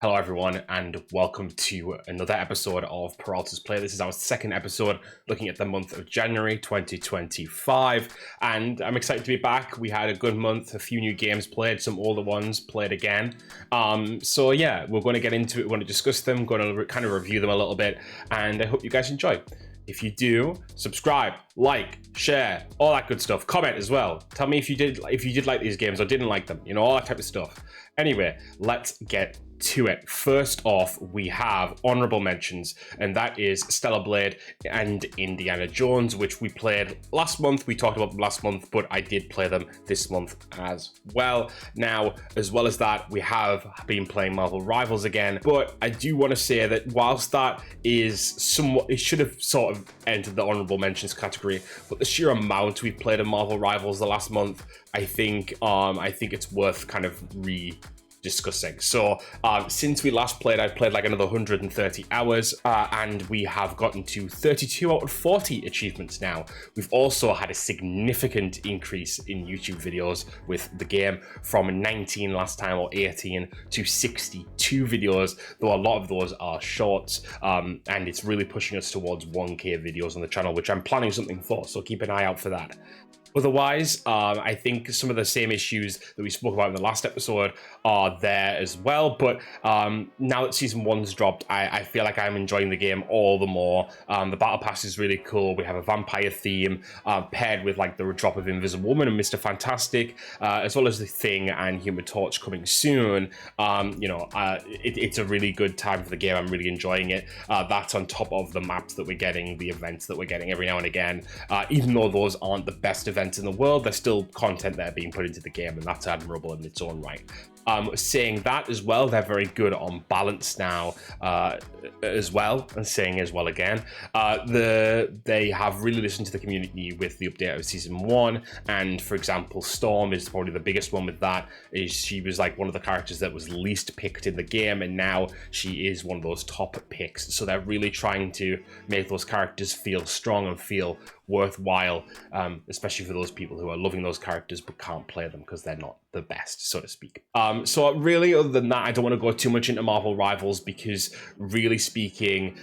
Hello everyone and welcome to another episode of Peralta's Play. This is our second episode looking at the month of January 2025 and I'm excited to be back. We had a good month, a few new games played, some older ones played again. So yeah, we're going to get into it, we're going to discuss them, going to kind of review them a little bit, and I hope you guys enjoy. If you do, subscribe, like, share, all that good stuff. Comment as well. Tell me if you did like these games or didn't like them, you know, all that type of stuff. Anyway, let's get to it. First off, we have honorable mentions, and that is Stellar Blade and Indiana Jones, which we played last month. We talked about them last month, but I did play them this month as well. Now, as well as that, we have been playing Marvel Rivals again, but I do want to say that whilst that is somewhat, it should have sort of entered the honorable mentions category, but the sheer amount we've played in Marvel Rivals the last month, I think it's worth kind of discussing. So since we last played, I've played like another 130 hours and we have gotten to 32 out of 40 achievements now. We've also had a significant increase in YouTube videos with the game from 19 last time or 18 to 62 videos, though a lot of those are shorts, and it's really pushing us towards 1K videos on the channel, which I'm planning something for, so keep an eye out for that. Otherwise, I think some of the same issues that we spoke about in the last episode are there as well, but now that Season 1's dropped, I feel like I'm enjoying the game all the more. The Battle Pass is really cool. We have a vampire theme paired with like the drop of Invisible Woman and Mr. Fantastic, as well as The Thing and Human Torch coming soon. It's a really good time for the game. I'm really enjoying it. That's on top of the maps that we're getting, the events that we're getting every now and again. Even though those aren't the best events in the world, there's still content there being put into the game, and that's admirable in its own right. Saying that as well, they're very good on balance now as well, and saying as well again, they have really listened to the community with the update of Season 1, and for example, Storm is probably the biggest one with that. She was like one of the characters that was least picked in the game, and now she is one of those top picks, so they're really trying to make those characters feel strong and feel worthwhile, especially for those people who are loving those characters but can't play them because they're not the best, so to speak. So really, other than that, I don't want to go too much into Marvel Rivals because really speaking,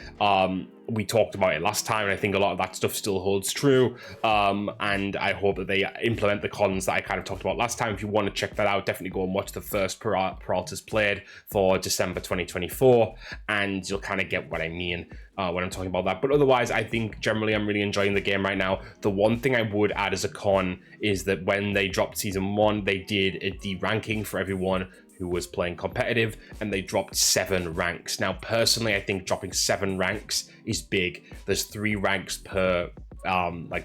we talked about it last time, and I think a lot of that stuff still holds true, and I hope that they implement the cons that I kind of talked about last time. If you want to check that out, definitely go and watch the first Peralta's Played for December 2024, and you'll kind of get what I mean when I'm talking about that. But otherwise, I think generally I'm really enjoying the game right now. The one thing I would add as a con is that when they dropped Season 1, they did a de-ranking for everyone who was playing competitive, and they dropped 7 ranks. Now, personally, I think dropping 7 ranks is big. There's 3 ranks per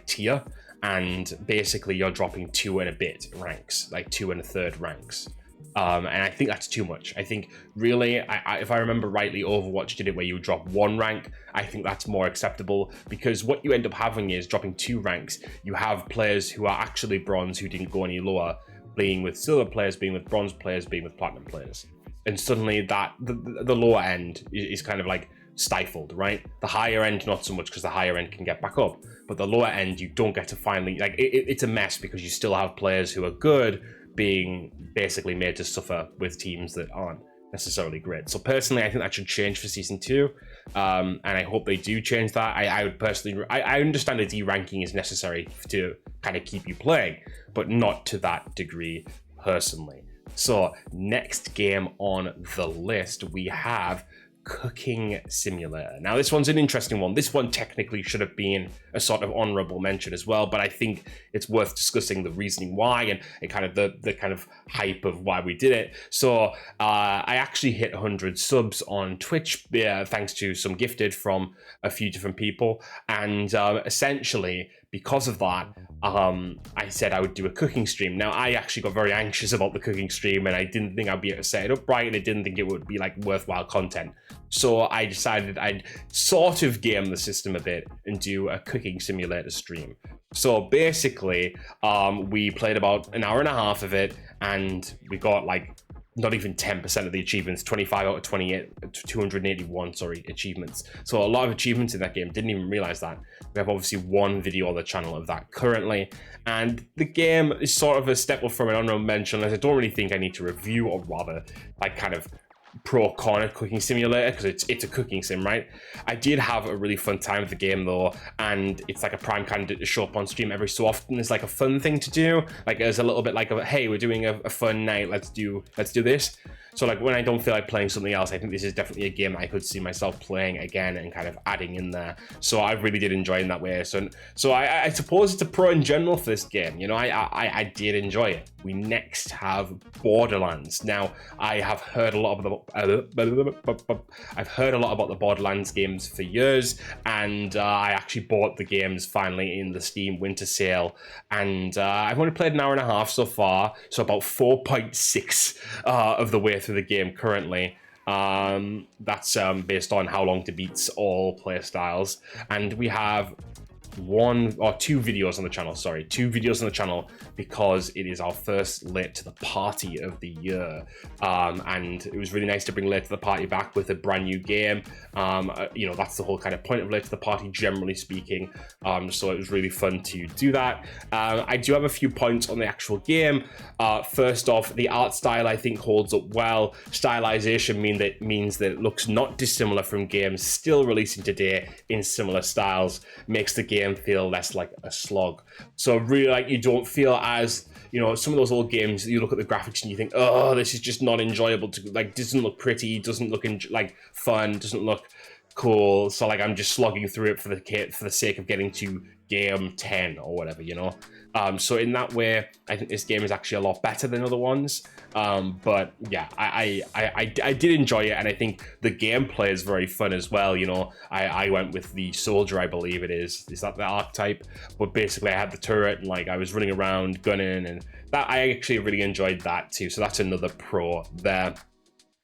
tier, and basically you're dropping 2 and a bit ranks, like 2 and a third ranks. And I think that's too much. I think really, if I remember rightly, Overwatch did it where you drop 1 rank. I think that's more acceptable, because what you end up having is dropping 2 ranks. You have players who are actually bronze who didn't go any lower, being with silver players, being with bronze players, being with platinum players. And suddenly that the lower end is kind of like stifled, right? The higher end, not so much, because the higher end can get back up. But the lower end, you don't get to finally, like, it's a mess because you still have players who are good being basically made to suffer with teams that aren't necessarily great. So personally, I think that should change for Season 2, and I hope they do change that. I would personally, I understand that de-ranking is necessary to kind of keep you playing, but not to that degree personally. So next game on the list, we have Cooking Simulator. Now, this one's an interesting one. This one technically should have been a sort of honorable mention as well, but I think it's worth discussing the reasoning why and kind of the kind of hype of why we did it. So I actually hit 100 subs on Twitch, thanks to some gifted from a few different people, and essentially because of that, I said I would do a cooking stream. Now, I actually got very anxious about the cooking stream, and I didn't think I'd be able to set it up right, and I didn't think it would be like worthwhile content. So I decided I'd sort of game the system a bit and do a cooking simulator stream. So basically, we played about an hour and a half of it, and we got like not even 10% of the achievements, 25 out of 28, 281, achievements. So a lot of achievements in that game, didn't even realize that. We have obviously 1 video on the channel of that currently, and the game is sort of a step up from an honorable mention, as I don't really think I need to review, or rather, like kind of pro con cooking simulator because it's a cooking sim, right? I did have a really fun time with the game though, and it's like a prime candidate to show up on stream every so often. It's like a fun thing to do. Like there's a little bit like a, hey, we're doing a fun night, let's do this. So like when I don't feel like playing something else, I think this is definitely a game I could see myself playing again and kind of adding in there. So I really did enjoy it in that way. So I suppose it's a pro in general for this game. You know, I did enjoy it. We next have Borderlands. Now I have heard a lot about the Borderlands games for years, and I actually bought the games finally in the Steam Winter Sale, and I've only played an hour and a half so far, so about 4.6 of the way through the game currently. That's based on how long to beats all play styles, and we have two videos on the channel because it is our first late to the party of the year, and it was really nice to bring late to the party back with a brand new game. You know, that's the whole kind of point of late to the party, generally speaking. So it was really fun to do that. I do have a few points on the actual game. First off, the art style I think holds up well. Stylization means that it looks not dissimilar from games still releasing today in similar styles, makes the game feel less like a slog. So really, like, you don't feel as, you know, some of those old games, you look at the graphics and you think, oh, this is just not enjoyable to, like, doesn't look pretty, doesn't look like fun, doesn't look cool. So like I'm just slogging through it for the sake of getting to game 10 or whatever, you know. So in that way, I think this game is actually a lot better than other ones. But yeah, I did enjoy it, and I think the gameplay is very fun as well. You know, I went with the soldier, I believe it is. Is that the archetype? But basically, I had the turret, and like I was running around gunning, and that I actually really enjoyed that too. So that's another pro there.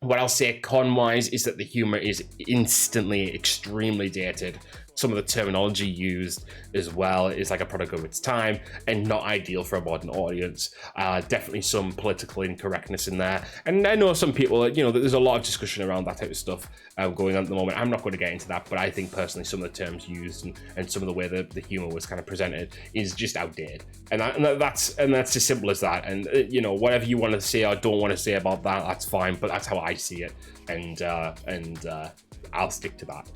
What I'll say con-wise is that the humor is instantly extremely dated. Some of the terminology used as well is like a product of its time and not ideal for a modern audience. Definitely some political incorrectness in there. And I know some people, you know, there's a lot of discussion around that type of stuff going on at the moment. I'm not going to get into that, but I think personally some of the terms used and some of the way that the humor was kind of presented is just outdated. And that's as simple as that. And, you know, whatever you want to say or don't want to say about that, that's fine, but that's how I see it. And I'll stick to that.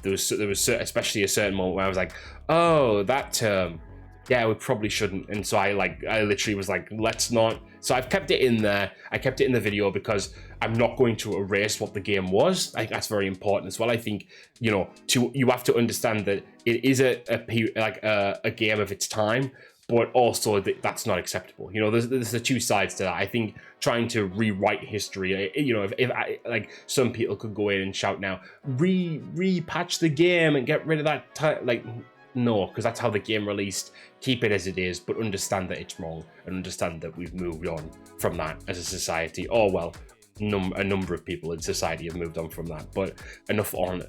There was especially a certain moment where I was like, oh, that term, yeah, we probably shouldn't. And so I literally was like, let's not. So I've kept it in there. I kept it in the video because I'm not going to erase what the game was. I think that's very important as well. I think, you know, you have to understand that it is a game of its time, but also that's not acceptable. You know, there's the two sides to that. I think trying to rewrite history, you know, if I, like, some people could go in and shout now, repatch the game and get rid of that, like, no, because that's how the game released. Keep it as it is, but understand that it's wrong and understand that we've moved on from that as a society. Oh, well, a number of people in society have moved on from that, but enough on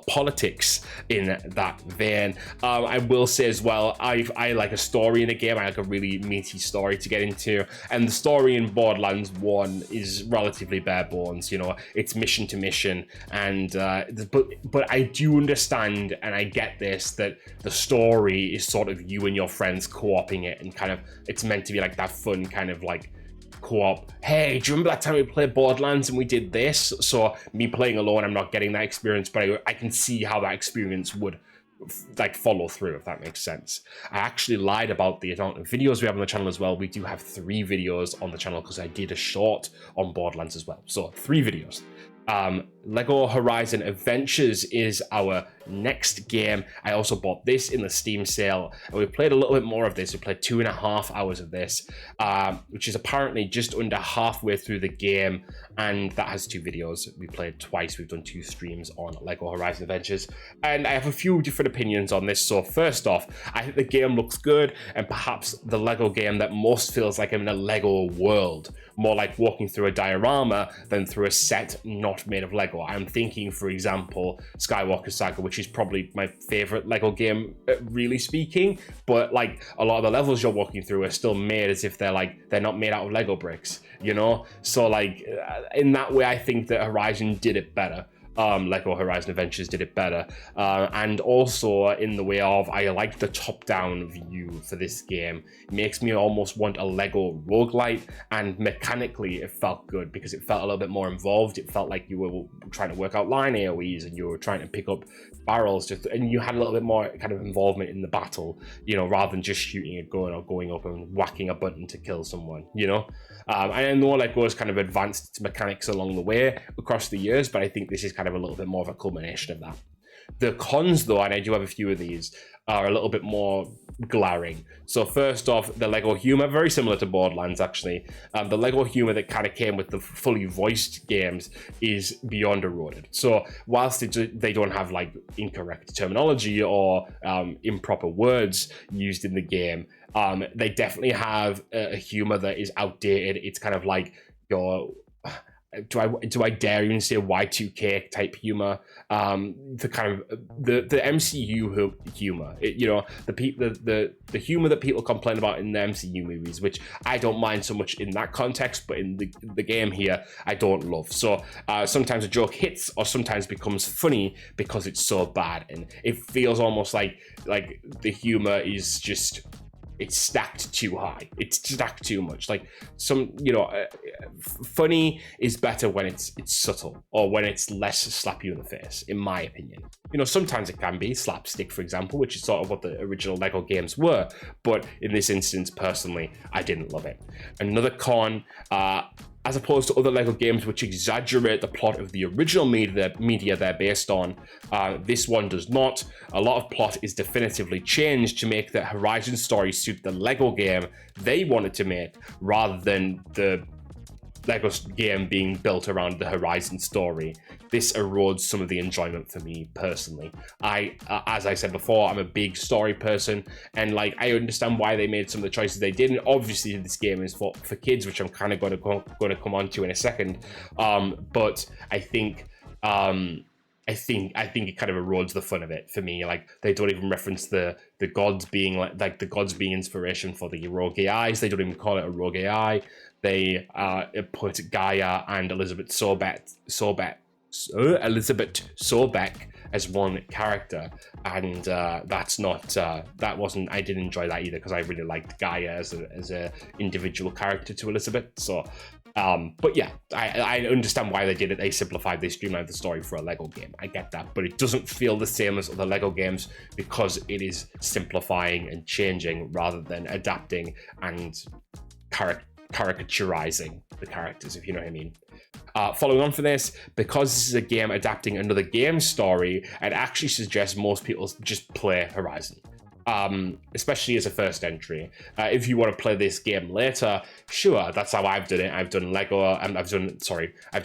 politics in that vein. I will say as well, I like a story in a game. I like a really meaty story to get into, and the story in Borderlands 1 is relatively bare bones. You know, it's mission to mission, and but I do understand and I get this, that the story is sort of you and your friends co-oping it, and kind of it's meant to be like that fun kind of like co-op. Hey, do you remember that time we played Borderlands and we did this? So me playing alone, I'm not getting that experience, but I can see how that experience would like follow through, if that makes sense. I actually lied about the amount of videos we have on the channel as well. We do have 3 videos on the channel because I did a short on Borderlands as well. So 3 videos. Lego Horizon Adventures is our next game. I also bought this in the Steam sale, and we played a little bit more of this. We played 2.5 hours of this, which is apparently just under halfway through the game, and that has 2 videos. We played twice. We've done 2 streams on Lego Horizon Adventures, and I have a few different opinions on this. So first off, I think the game looks good, and perhaps the Lego game that most feels like I'm in a Lego world, more like walking through a diorama than through a set not made of Lego. I'm thinking, for example, Skywalker Saga, which is probably my favorite Lego game, really speaking, but like a lot of the levels you're walking through are still made as if they're not made out of Lego bricks, you know? So like in that way, I think that Horizon did it better. Lego Horizon Adventures did it better. And also in the way of, I like the top-down view for this game. It makes me almost want a Lego roguelite, and mechanically it felt good because it felt a little bit more involved. It felt like you were trying to work out line AoEs and you were trying to pick up barrels, and you had a little bit more kind of involvement in the battle, rather than just shooting a gun or going up and whacking a button to kill someone, And I know Lego's kind of advanced its mechanics along the way across the years, but I think this is kind of a little bit more of a culmination of that. The cons, though, and I do have a few of these, are a little bit more glaring. So first off, the Lego humor, very similar to Borderlands, actually. The Lego humor that kind of came with the fully voiced games is beyond eroded. So whilst they don't have like incorrect terminology or improper words used in the game, they definitely have a humor that is outdated. It's kind of like your... Do I dare even say Y2K type humor? The kind of the MCU humor, the humor that people complain about in the MCU movies, which I don't mind so much in that context, but in the game here, I don't love. So sometimes a joke hits, or sometimes becomes funny because it's so bad, and it feels almost like the humor is just... it's stacked too high. It's stacked too much. Like funny is better when it's subtle, or when it's less slap you in the face, in my opinion. Sometimes it can be slapstick, for example, which is sort of what the original Lego games were. But in this instance, personally, I didn't love it. Another con, as opposed to other Lego games which exaggerate the plot of the original media they're based on, this one does not. A lot of plot is definitively changed to make the Horizon story suit the Lego game they wanted to make, rather than the Lego game being built around the Horizon story. This erodes some of the enjoyment for me personally. As I said before, I'm a big story person, and I understand why they made some of the choices they did. And obviously, this game is for kids, which I'm kind of going to come on to in a second. But I think it kind of erodes the fun of it for me. They don't even reference the gods being like the gods being inspiration for the rogue AIs. They don't even call it a rogue AI. They put Gaia and Elizabeth Sobeck as one character, and that's not that wasn't. I didn't enjoy that either, because I really liked Gaia as a individual character to Elizabeth. So. But yeah, I understand why they did it. They simplified, they streamlined the story for a Lego game. I get that, but it doesn't feel the same as other Lego games because it is simplifying and changing rather than adapting and caricaturizing the characters, if you know what I mean. Following on from this, because this is a game adapting another game's story, I'd actually suggest most people just play Horizon. Especially as a first entry. If you want to play this game later, sure, that's how I've done it. I've done Lego, and I've done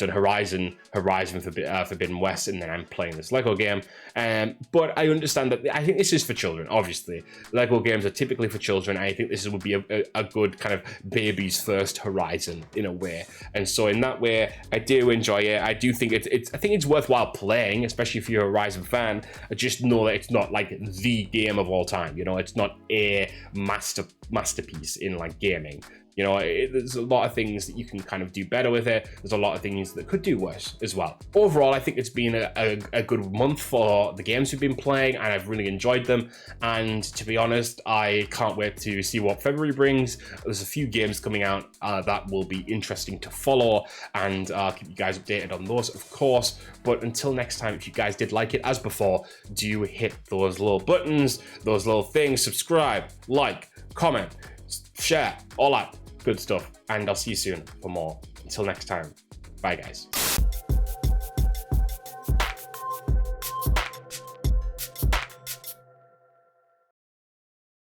Horizon Forbidden West, and then I'm playing this Lego game. But I understand that I think this is for children. Obviously, Lego games are typically for children. I think this would be a good kind of baby's first Horizon in a way. And so in that way, I do enjoy it. I do think I think it's worthwhile playing, especially if you're a Horizon fan. I just know that it's not like the game of all time. It's not a masterpiece in gaming. There's a lot of things that you can kind of do better with it. There's a lot of things that could do worse as well. Overall, I think it's been a good month for the games we've been playing, and I've really enjoyed them. And to be honest, I can't wait to see what February brings. There's a few games coming out that will be interesting to follow, and I'll keep you guys updated on those, of course. But until next time, if you guys did like it, as before, do hit those little buttons, those little things, subscribe, like, comment, share, all that good stuff, and I'll see you soon for more. Until next time, bye guys.